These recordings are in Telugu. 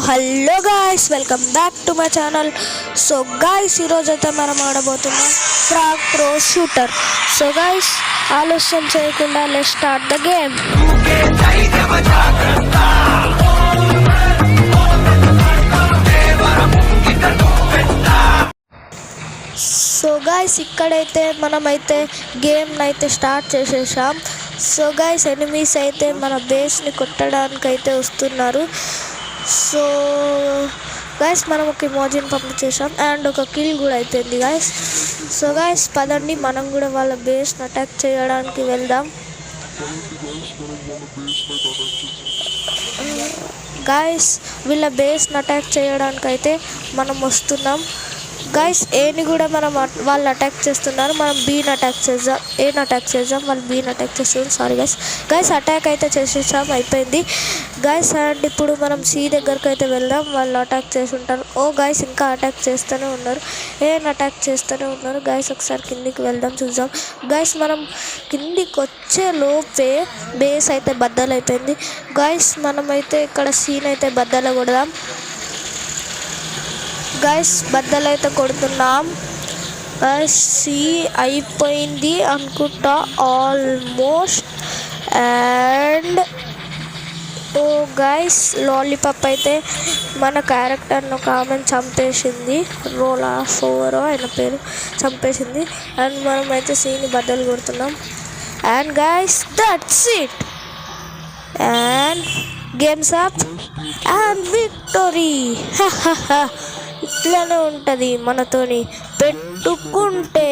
Hello guys, welcome back to my channel. So guys, ఈరోజు అయితే మనం ఆడబోతున్నాం frog pro shooter. So guys, ఆలస్యం చేయకుండా let's start the game. So guys, ఇక్కడైతే మనమైతే గేమ్ అయితే స్టార్ట్ చేసేసాం. సో గాయ్స్, ఎనిమీస్ అయితే మన బేస్ని కొట్టడానికి అయితే వస్తున్నారు. సో గాయ్స్, మనం ఒక ఇమోజిని పంపించేసాం అండ్ ఒక కిల్ కూడా అయిపోయింది గాయ్స్. సో గాయ్స్, పదండి మనం కూడా వాళ్ళ బేస్ని అటాక్ చేయడానికి వెళ్దాం. గాయ్స్, వీళ్ళ బేస్ని అటాక్ చేయడానికి అయితే మనం వస్తున్నాం. గాయ్స్, ఏని కూడా వాళ్ళు అటాక్ చేస్తున్నారు, మనం బీని అటాక్ చేద్దాం. ఏని అటాక్ చేద్దాం, వాళ్ళు బీని అటాక్ చేస్తున్నారు. Sorry guys. గాయ్స్, అటాక్ అయితే చేసేసాం, అయిపోయింది గాయ్స్. అండ్ ఇప్పుడు మనం సి దగ్గరకు అయితే వెళ్దాం. వాళ్ళు అటాక్ చేసి ఉంటారు. ఓ గాయ్స్, ఇంకా అటాక్ చేస్తూనే ఉన్నారు, ఏని అటాక్ చేస్తూనే ఉన్నారు. గాయ్స్, ఒకసారి కిందికి వెళ్దాం, చూద్దాం. గాయ్స్, మనం కిందికి వచ్చే లోపే బేస్ అయితే బద్దలైపోయింది. గాయ్స్, మనమైతే ఇక్కడ సీన్ అయితే బద్దలు కొడదాం. గాయ్స్, బద్దలైతే కొడుతున్నాం. గాయ్స్, సి అయిపోయింది అనుకుంటా almost. And oh guys, lollipop అయితే మన క్యారెక్టర్ను ఒక ఆమెను చంపేసింది. రోలా ఫోరో ఆయన పేరు, చంపేసింది. అండ్ మనం అయితే సీని బద్దలు కొడుతున్నాం. And guys, that's it. And games up and victory. ఇట్లానే ఉంటుంది మనతోని పెట్టుకుంటే.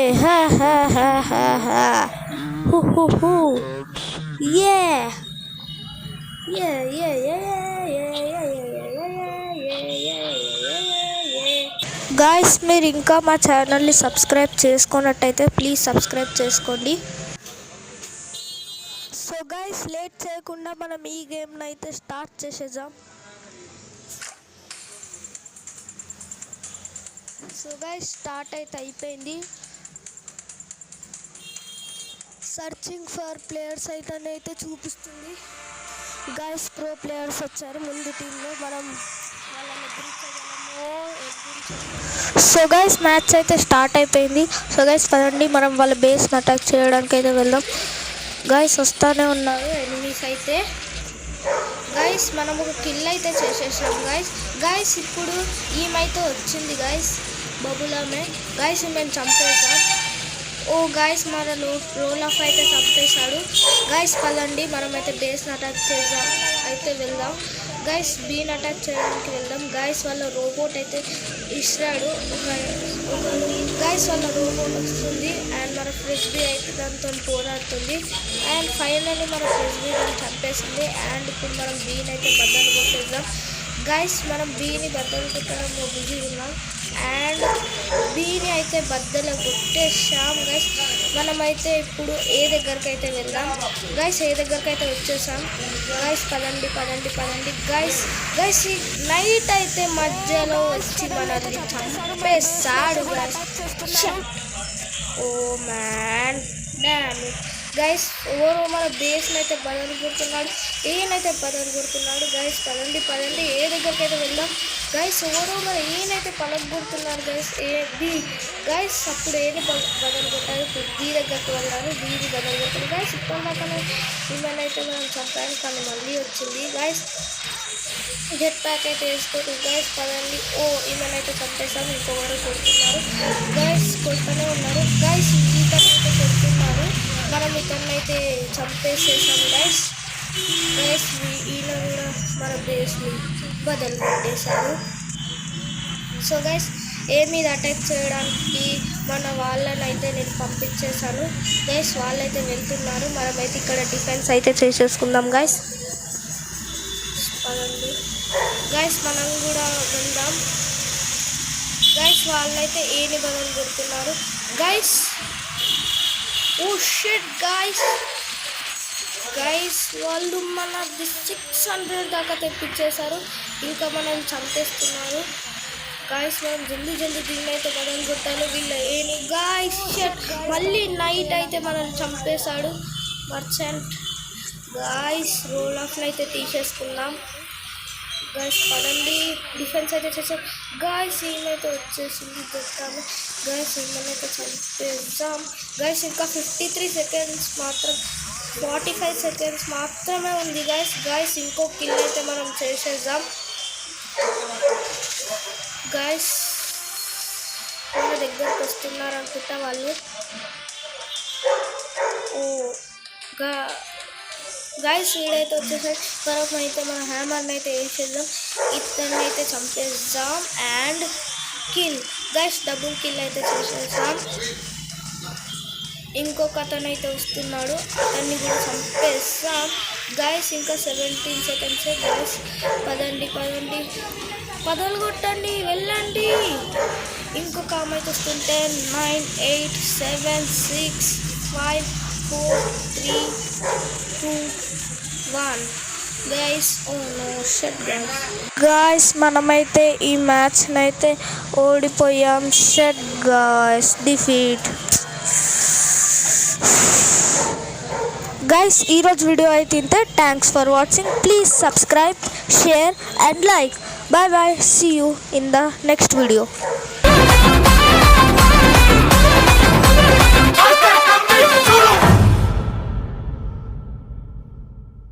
గాయ్స్, మీరు ఇంకా మా ఛానల్ని సబ్స్క్రైబ్ చేసుకున్నట్టయితే ప్లీజ్ సబ్స్క్రైబ్ చేసుకోండి. సో గాయ్స్, లేట్ చేయకుండా మనం ఈ గేమ్ని అయితే స్టార్ట్ చేసేద్దాం. సో గాయ్స్, స్టార్ట్ అయితే అయిపోయింది. సర్చింగ్ ఫర్ ప్లేయర్స్ అయితే చూపిస్తుంది. గాయ్స్, ప్రో ప్లేయర్స్ వచ్చారు ముందు టీంలో, మనం వాళ్ళని ఎదిరించగలమో. సో గాయ్స్, మ్యాచ్ అయితే స్టార్ట్ అయిపోయింది. సో గాయ్స్, పదండి మనం వాళ్ళ బేస్ని అటాక్ చేయడానికి అయితే వెళ్దాం. గాయ్స్, వస్తూనే ఉన్నారు ఎనిమీస్ అయితే. గాయ్స్, మనం ఒక కిల్ అయితే చేసేసాం గాయ్స్. గాయ్స్, ఇప్పుడు ఈమైతే వచ్చింది గాయ్స్, బబులామే. గాయ్స్, మేము చంపేసాం. ఓ గాయ్స్, మన రోల్ ఆఫ్ అయితే చంపేశాడు. గాయ్స్, పదండి మనమైతే బేస్ని అటాక్ చేద్దాం అయితే వెళ్దాం. గాయ్స్, బీని అటాక్ చేయడానికి వెళ్దాం. గాయ్స్, వాళ్ళ రోబోట్ అయితే ఇస్తాడు. గాయ్స్, వాళ్ళ రోబోట్ వస్తుంది అండ్ మన ఫ్రెష్బీ అయితే దాంతో పోరాడుతుంది. అండ్ ఫైనల్లీ మన ఫ్రెష్బీ దాన్ని చంపేసింది. అండ్ ఇప్పుడు మనం బీని అయితే బద్దలు కొట్టేద్దాం. గాయ్స్, మనం బీని బద్దలు కొట్టడంలో బిజీ ఉన్నాం. అండ్ బీని అయితే బద్దలు కొట్టేసాం. గాయ్స్, మనమైతే ఇప్పుడు ఏ దగ్గరకు అయితే వెళ్దాం. గాయ్స్, ఏ దగ్గరకు అయితే వచ్చేసాం. గాయ్స్, పదండి పదండి పదండి. గాయ్స్, ఈ నైట్ అయితే మధ్యలో వచ్చి మనల్ని చంపేశాడు guys. Oh man, damn it. Guys, ఎవరో మన బేస్ని అయితే బదలు కొడుతున్నాడు, ఏనైతే బదలు కొడుతున్నాడు. గాయ్స్, పదండి పదండి, ఏ దగ్గరికి అయితే వెళ్దాం. గాయ్స్, ఎవరో మన ఏనైతే పలగొడుతున్నారు గాయ్స్, ఏ బి. గాయ్స్, అప్పుడు ఏని బదలు కొట్టారు, ఇప్పుడు బి దగ్గరికి వెళ్ళారు, బీని బదలు కొట్టారు. గాయ్స్, ఇప్పటిదాకానే ఈమెనైతే మనం చంపాను, కానీ మళ్ళీ వచ్చింది. గాయ్స్, జెట్ ప్యాక్ అయితే వేసుకోరు. గాయ్స్, పదండి. ఓ, ఈమెనైతే చంపేసాం, ఇంకొకరు కొడుతున్నారు. గాయ్స్, కొడుతూనే ఉన్నారు. గాయ్స్, ఇతనైతే కొడుతున్నారు, మనం ఇతన్నైతే చంపేసేసాం గాయ్స్. గాయ్స్, ఈయన కూడా మన బేస్ని బదలు కొట్టేశారు. సో గాయ్స్, ఏ మీద అటాక్ చేయడానికి మన వాళ్ళని అయితే నేను పంపించేశాను. గాయ్స్, వాళ్ళైతే వెళ్తున్నారు, మనమైతే ఇక్కడ డిఫెన్స్ అయితే చేసేసుకుందాం. గాయ్స్, పదండి. గాయ్స్, మనం కూడా వెళ్దాం. గాయ్స్, వాళ్ళైతే ఏని బదలు కొడుతున్నారు. Guys, oh shit guys. Guys, వాళ్ళు మన 600 దాకా తెప్పించేశారు, ఇంకా మనం చంపేస్తున్నారు. గాయ్స్, మనం జల్దీ దీన్ని అయితే బదలు కొట్టాలి. వీళ్ళ ఏని. గాయ్స్, షిట్, మళ్ళీ నైట్ అయితే మనల్ని చంపేశాడు మర్చెంట్. గాయ్స్ రోల్ ఆఫ్లో అయితే తీసేసుకుందాం. గైస్ పడండి, డిఫెన్స్ అయితే చేసాం గైస్. ఈమెయితే వచ్చేసింది దొరుకుతాము గైస్. ఈమెనైతే చంపేద్దాం గైస్. ఇంకా 53 సెకండ్స్ మాత్రం, 45 సెకండ్స్ మాత్రమే ఉంది గైస్. ఇంకో కిల్ అయితే మనం చేసేద్దాం గైస్. మన దగ్గరకు వస్తున్నారు అనుకుంటా వాళ్ళు. ఓ గైస్ వీడైతే వచ్చేసరికి తర్వాత అయితే మన హ్యామర్ని అయితే వేసేద్దాం. ఇతన్ని అయితే చంపేద్దాం and kill guys. Double kill అయితే చేసేద్దాం. ఇంకొక అతను అయితే వస్తున్నాడు, అతన్ని కూడా చంపేస్తాం గైస్. ఇంకా 17 సెకండ్సే గైస్. పదండి పదలు కొట్టండి, వెళ్ళండి. ఇంకొక ఆమె అయితే వస్తుంటే 9, 8, 7, 6, 5, 4, 3, 2, 1 guys. Oh no shut guys. మనమైతే ఈ మ్యాచ్ని అయితే ఓడిపోయాం. Shut guys, defeat guys. ఈరోజు వీడియో అయితే ఇంతే. Thanks for watching. Please subscribe, share and like. Bye bye. See you in the next video.